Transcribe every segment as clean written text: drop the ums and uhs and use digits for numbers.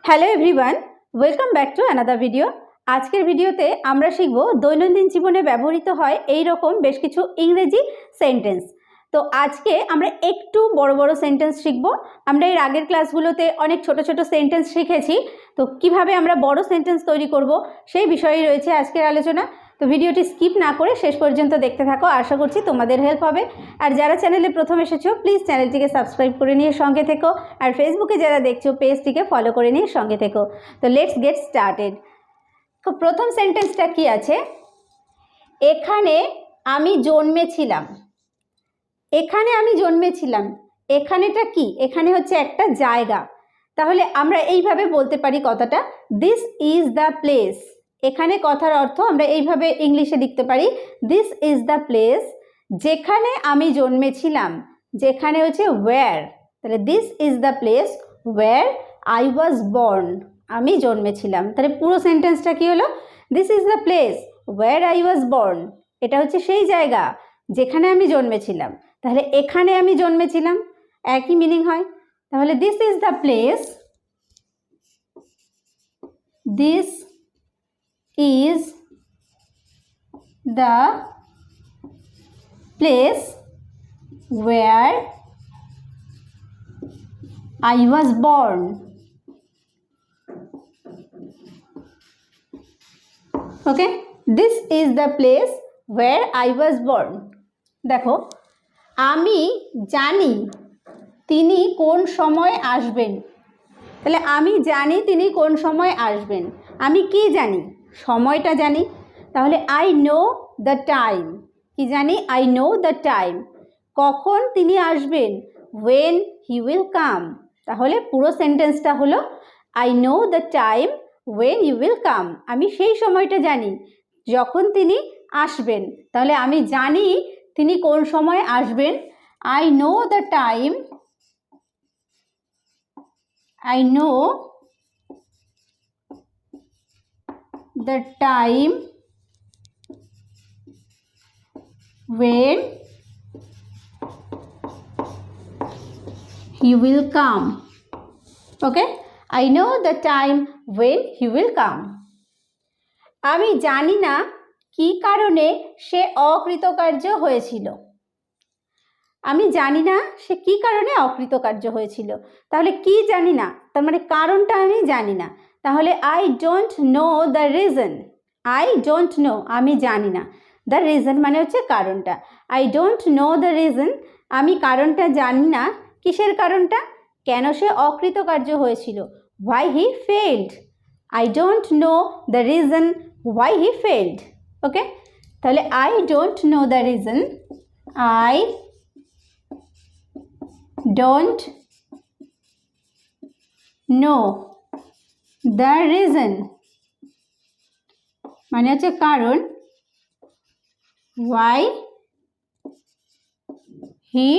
Hello everyone, welcome back to another video. আজকের ভিডিওতে আমরা শিখব দৈনন্দিন জীবনে ব্যবহৃত হয় এই রকম বেশ কিছু ইংরেজি সেন্টেন্স। তো আজকে আমরা একটু বড় বড় সেন্টেন্স শিখব। আমরা এর আগের ক্লাসগুলোতে অনেক ছোট ছোট সেন্টেন্স শিখেছি, তো কিভাবে আমরা বড় সেন্টেন্স তৈরি করব সেই বিষয়েই রয়েছে আজকের আলোচনা। তো ভিডিওটি স্কিপ না করে শেষ পর্যন্ত দেখতে থাকো, আশা করছি তোমাদের হেল্প হবে। আর যারা চ্যানেলে প্রথম এসেছো প্লিজ চ্যানেলটিকে সাবস্ক্রাইব করে নিয়ে সঙ্গে থেকো, আর ফেসবুকে যারা দেখছো পেজটিকে ফলো করে নিয়ে সঙ্গে থেকো। তো লেটস গেট স্টার্টেড। তো প্রথম সেন্টেন্সটা কি আছে? এখানে আমি জন্মেছিলাম। এখানে আমি জন্মেছিলাম, এখানেটা কি? এখানে হচ্ছে একটা জায়গা। তাহলে আমরা এইভাবে বলতে পারি কথাটা, দিস ইজ দ্য প্লেস। এখানে কথার অর্থ আমরা এইভাবে ইংলিশে লিখতে পারি, দিস ইজ দ্য প্লেস যেখানে আমি জন্মেছিলাম। যেখানে হচ্ছে ওয়্যার, তাহলে this is the place where I was born. আমি জন্মেছিলাম, তাহলে পুরো সেন্টেন্সটা কি হলো? This is the place where I was born. এটা হচ্ছে সেই জায়গা যেখানে আমি জন্মেছিলাম। তাহলে এখানে আমি জন্মেছিলাম, একই মিনিং হয়। তাহলে this is the place, this is the place where I was born. Okay, this is the place where I was born. দেখো, আমি জানি তিনি কোন সময় আসবেন। তাহলে আমি জানি তিনি কোন সময় আসবেন। আমি কি জানি? সময়টা জানি। তাহলে আই নো দ্য টাইম। কি জানি? I know the time. কখন তিনি আসবেন? when he will come. তাহলে পুরো সেন্টেন্সটা হলো I know the time when he will come. আমি সেই সময়টা জানি যখন তিনি আসবেন। তাহলে আমি জানি তিনি কোন সময় আসবেন। I know the time, I know the time when he will come. Okay, I know the time when he will come. আমি জানি না কি কারণে সে অকৃতকার্য হয়েছিল। আমি জানি না সে কি কারণে অকৃতকার্য হয়েছিল। তাহলে কি জানি না, তার মানে কারণটা আমি জানি না। তাহলে I don't know the reason. I don't no, আমি জানি না। দ্য রিজন মানে হচ্ছে কারণটা। I don't know the reason, আমি কারণটা জানি না। কিসের কারণটা? কেন সে অকৃতকার্য হয়েছিল। Why he failed. I don't know the reason why he failed. Okay, তাহলে I don't know the reason, I don't know the reason মানে হচ্ছে কারণ, why he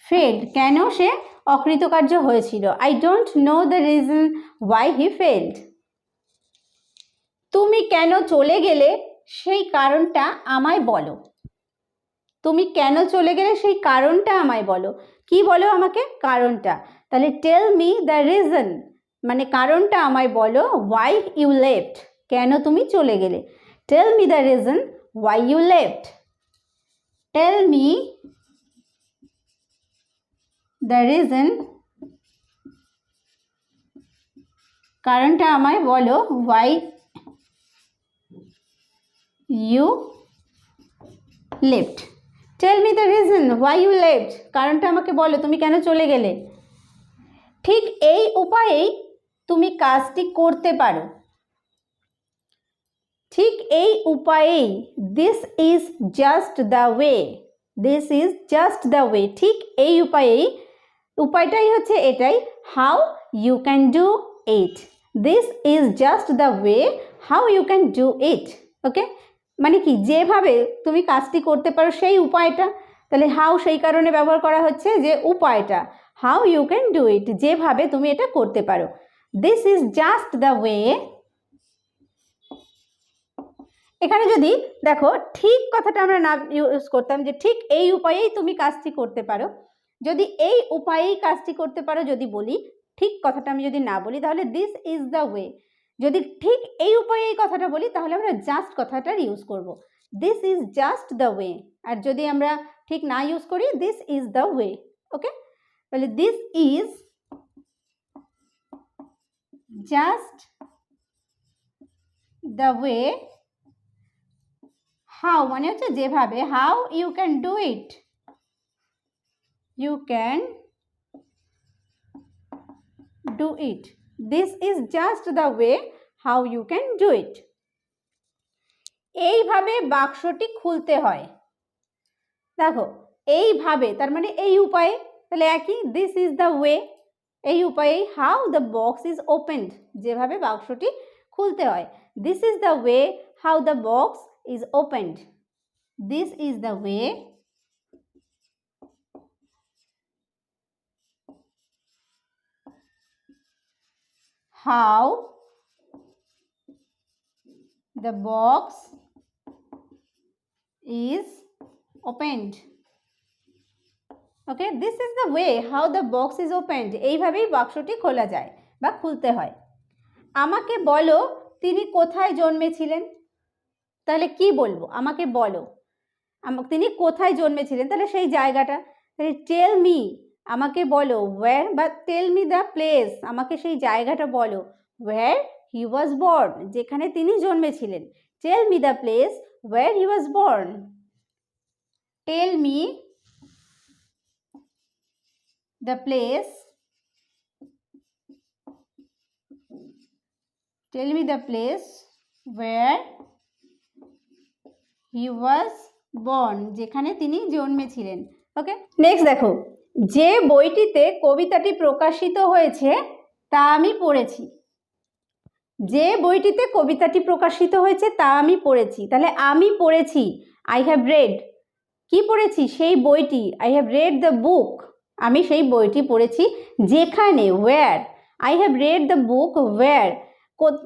failed, কেন সে অকৃতকার্য হয়েছিল। I don't know the reason why he failed. তুমি কেন চলে গেলে সেই কারণটা আমায় বলো। তুমি কেন চলে গেলে সেই কারণটা আমায় বলো। কি বলো আমাকে? কারণটা। তাহলে টেল মি দ্য রিজন মানে কারণটা আমায় বলো। ওয়াই ইউ লেফট, কেন তুমি চলে গেলে। Tell me the reason why you left. Tell me the reason, কারণটা আমায় বলো। Why you left. Tell me the reason why you left, কারণটা আমাকে বলো তুমি কেন চলে গেলে। ঠিক এই উপায়েই তুমি কাজটি করতে পারো। ঠিক এই উপায়েই, this is just the way. This is just the way, ঠিক এই উপায়েই, উপায়টাই হচ্ছে এটাই। How you can do it. This is just the way how you can do it. Okay, মানে কি? যেভাবে তুমি কাজটি করতে পারো সেই উপায়টা। তাহলে হাউ সেই কারণে ব্যবহার করা হচ্ছে যে উপায়টা, how you can do it, যেভাবে তুমি এটা করতে পারো। This is just the way. এখানে যদি দেখো ঠিক কথাটা আমরা না ইউজ করতাম যে ঠিক এই উপায়েই তুমি কাজটি করতে পারো, যদি এই উপায়েই কাজটি করতে পারো যদি বলি, ঠিক কথাটা আমি যদি না বলি তাহলে দিস ইজ দ্য ওয়ে। যদি ঠিক এই উপায়ে এই কথাটা বলি তাহলে আমরা জাস্ট কথাটার ইউজ করব, this is just the way. আর যদি আমরা ঠিক না ইউজ করি this is the way. Okay, তাহলে this is just the way, how মানে হচ্ছে যেভাবে, how you can do it, you can do it, this is just the way how you can do it. এইভাবে বাক্সটি খুলতে হয়। দেখো এইভাবে তার মানে এই উপায়ে, তাহলে একই দিস ইজ দ্য ওয়ে, এই উপায়ে how the box is opened, যেভাবে বাক্সটি খুলতে হয়, this is the way how the box is opened, this is the way how the box is opened. Okay, this is the way how the box is opened. এইভাবেই বাক্সটি খোলা যায় বা খুলতে হয়। আমাকে বলো তিনি কোথায় জন্মেছিলেন, তাহলে কি বলবো, আমাকে বলো তিনি কোথায় জন্মেছিলেন, তাহলে সেই জায়গাটা, তাহলে টেল মি, আমাকে বলো ওয়্যার, বা টেল মি দ্য প্লেস, আমাকে সেই জায়গাটা বলো, ওয়্যার হি ওয়াজ বর্ন, যেখানে তিনি জন্মেছিলেন, tell me the place where he was born, tell me the place, tell me the place where he was born, যেখানে তিনি জন্মেছিলেন। ওকে, নেক্সট দেখো, যে বইটিতে কবিতাটি প্রকাশিত হয়েছে তা আমি পড়েছি, যে বইটিতে কবিতাটি প্রকাশিত হয়েছে তা আমি পড়েছি, তাহলে আমি পড়েছি, আই হ্যাভ রেড, কি পড়েছি, সেই বইটি, I have read the book, আমি সেই বইটি পড়েছি, যেখানে where, I have read the book where,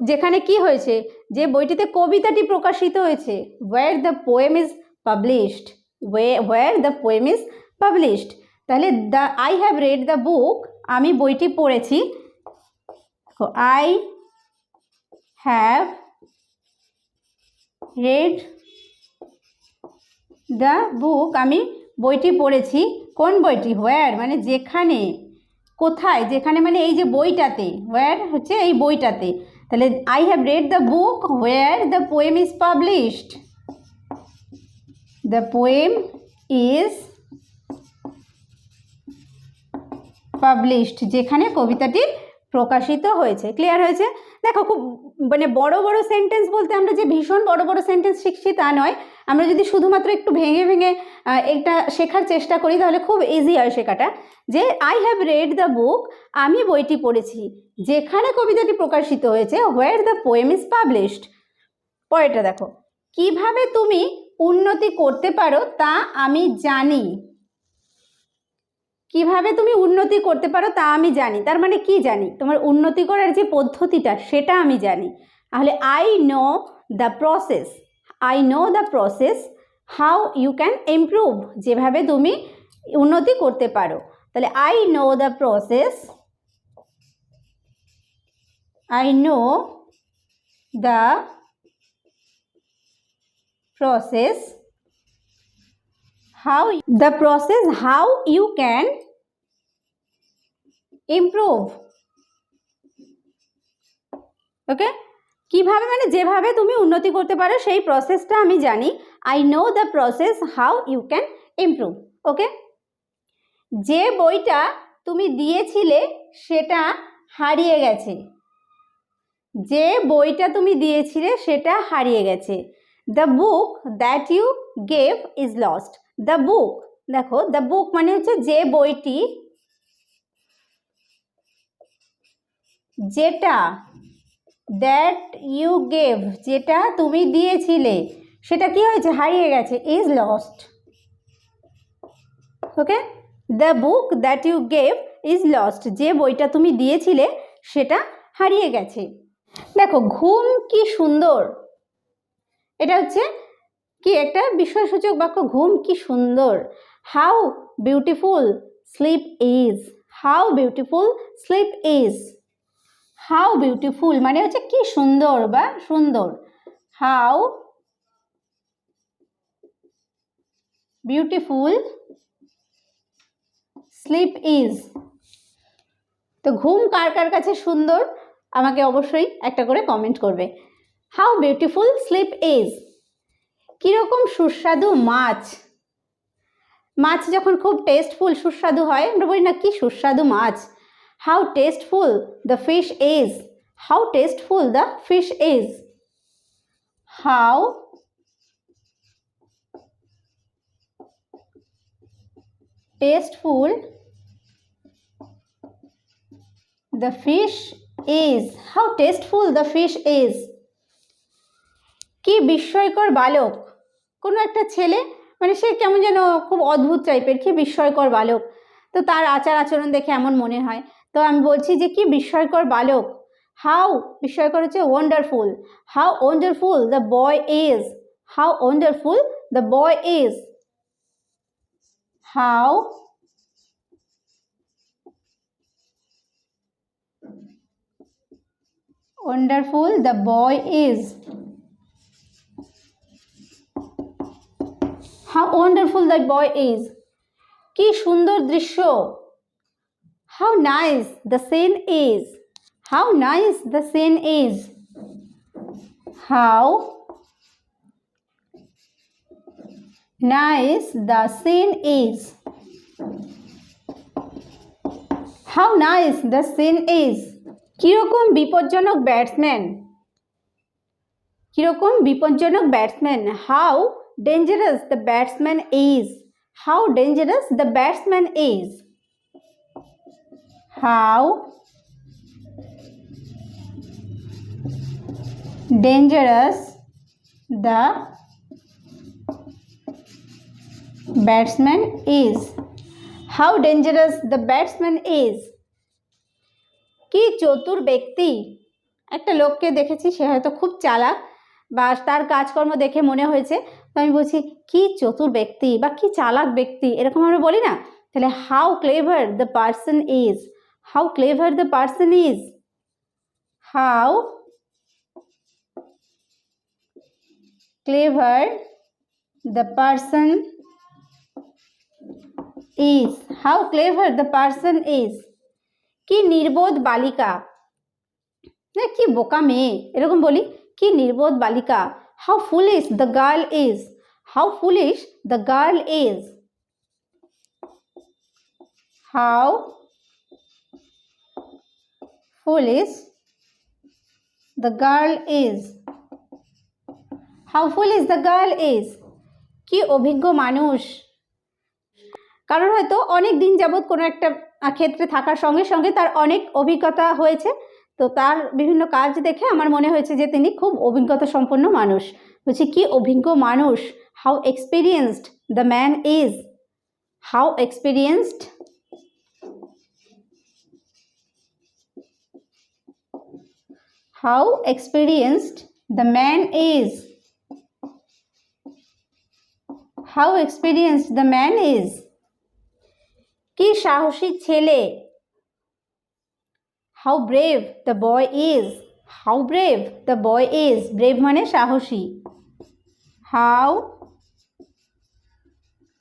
যেখানে কি হয়েছে, যে বইটিতে কবিতাটি প্রকাশিত হয়েছে, where the poem is published, where the poem is published, তাহলে the I have read the book, আমি বইটি পড়েছি, I have read the book, আমি বইটি পড়েছি, কোন বইটি, ওয়্যার মানে যেখানে, কোথায়, যেখানে মানে এই যে বইটাতে, ওয়্যার হচ্ছে এই বইটাতে, তাহলে I have read the book where the poem is published, the poem is published, যেখানে কবিতাটি প্রকাশিত হয়েছে। ক্লিয়ার হয়েছে? দেখো খুব মানে বড় বড় সেন্টেন্স বলতে আমরা যে ভীষণ বড় বড় সেন্টেন্স শিখছি তা নয়, আমরা যদি শুধুমাত্র একটু ভেঙে ভেঙে এটা শেখার চেষ্টা করি তাহলে খুব ইজি হয় শেখাটা। যে I have read the book, আমি বইটি পড়েছি, যেখানে কবিতাটি প্রকাশিত হয়েছে, where the poem is published. পরেরটা দেখো, কিভাবে তুমি উন্নতি করতে পারো তা আমি জানি, কিভাবে তুমি উন্নতি করতে পারো তা আমি জানি, তার মানে কি জানি, তোমার উন্নতি করার যে পদ্ধতিটা সেটা আমি জানি, তাহলে I know the process, I know the process how you can improve, যেভাবে তুমি উন্নতি করতে পারো, তাহলে I know the process, I know the process how the process how you can improve. Okay, কিভাবে মানে যেভাবে তুমি উন্নতি করতে পারো সেই প্রসেসটা আমি জানি, I know the process how you can improve. Okay, যে বইটা তুমি দিয়েছিলে সেটা হারিয়ে গেছে, যে বইটা তুমি দিয়েছিলে সেটা হারিয়ে গেছে, the book that you gave is lost, the book, দেখো দ্য বুক মানে হচ্ছে যে বইটি, যেটা, দ্যাট ইউ গেভ যেটা তুমি দিয়েছিলে সেটা কি হয়েছে, হারিয়ে গেছে, is lost. Okay, the book that you gave is lost, যে বইটা তুমি দিয়েছিলে সেটা হারিয়ে গেছে। দেখো ঘুম কি সুন্দর, এটা হচ্ছে কি একটা বিস্ময়সূচক বাক্য, ঘুম কি সুন্দর, how beautiful sleep is, how beautiful sleep is. How beautiful মানে হচ্ছে কি সুন্দর বা সুন্দর। How beautiful sleep is. তো ঘুম কার কার কাছে সুন্দর আমাকে অবশ্যই একটা করে কমেন্ট করবে। How beautiful sleep is. কীরকম সুস্বাদু মাছ। মাছ যখন খুব টেস্টফুল সুস্বাদু হয় আমরা বলি না কি সুস্বাদু মাছ। How tasteful the fish is. How tasteful the fish is. How tasteful the fish is. How tasteful the fish is. কি বিস্ময়কর বালক। কোনো একটা ছেলে মানে সে কেমন যেন খুব অদ্ভুত টাইপের, কি বিস্ময়কর বালক। তো তার আচার আচরণ দেখে এমন মনে হয়। তো আমি বলছি যে কি বিস্ময়কর বালক। হাউ বিস্ময়কর হচ্ছে wonderful. How wonderful the boy is. How wonderful the boy is. How wonderful the boy is. How wonderful the boy is. কি সুন্দর দৃশ্য। How nice the scene is. How nice the scene is. How nice the scene is. How nice the scene is. কিরকম বিপজ্জনক batsman. কিরকম বিপজ্জনক batsman. How dangerous the batsman is. How dangerous the batsman is. How dangerous the batsman is. How dangerous the batsman is. কি চতুর ব্যক্তি। একটা লোককে দেখেছি সে হয়তো খুব চালাক বা তার কাজকর্ম দেখে মনে হয়েছে, তো আমি বলছি কি চতুর ব্যক্তি বা কি চালাক ব্যক্তি, এরকম আমরা বলি না। তাহলে how clever the person is. How clever the person is. How clever the person is. How clever the person is. কি নির্বোধ বালিকা। না কি বোকা মেয়ে এরকম বলি, কি নির্বোধ বালিকা। How foolish the girl is. How foolish the girl is. How foolish the girl is. How foolish the girl is. কি অভিজ্ঞ মানুষ। কারণ হয়তো অনেক দিন যাবৎ কোনো একটা ক্ষেত্রে থাকার সঙ্গে সঙ্গে তার অনেক অভিজ্ঞতা হয়েছে, তো তার বিভিন্ন কাজ দেখে আমার মনে হয়েছে যে তিনি খুব অভিজ্ঞতা সম্পন্ন মানুষ। বলছি কি অভিজ্ঞ মানুষ। How experienced the man is. How experienced how experienced the man is. How experienced the man is. কি সাহসী ছেলে। How brave the boy is. How brave the boy is. Brave মানে সাহসী। How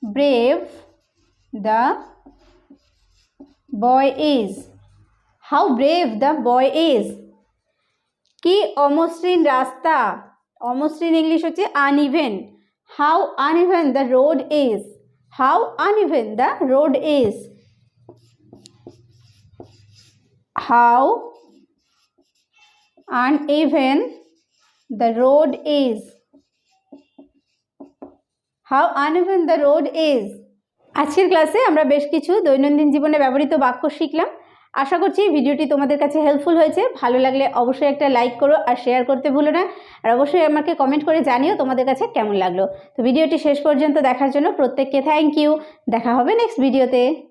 brave the boy is. How brave the boy is. কি অমসৃণ রাস্তা। অমসৃণ English হচ্ছে uneven. How uneven the road is. How uneven the road is. How uneven the road is. How uneven the road is. আজকের ক্লাসে আমরা বেশ কিছু দৈনন্দিন জীবনে ব্যবহৃত বাক্য শিখলাম। আশা করছি ভিডিওটি তোমাদের কাছে হেল্পফুল হয়েছে। ভালো লাগলে অবশ্যই একটা লাইক করো আর শেয়ার করতে ভুলো না। আর অবশ্যই আমাকে কমেন্ট করে জানিও তোমাদের কাছে কেমন লাগলো। তো ভিডিওটি শেষ পর্যন্ত দেখার জন্য প্রত্যেককে থ্যাংক ইউ। দেখা হবে নেক্সট ভিডিওতে।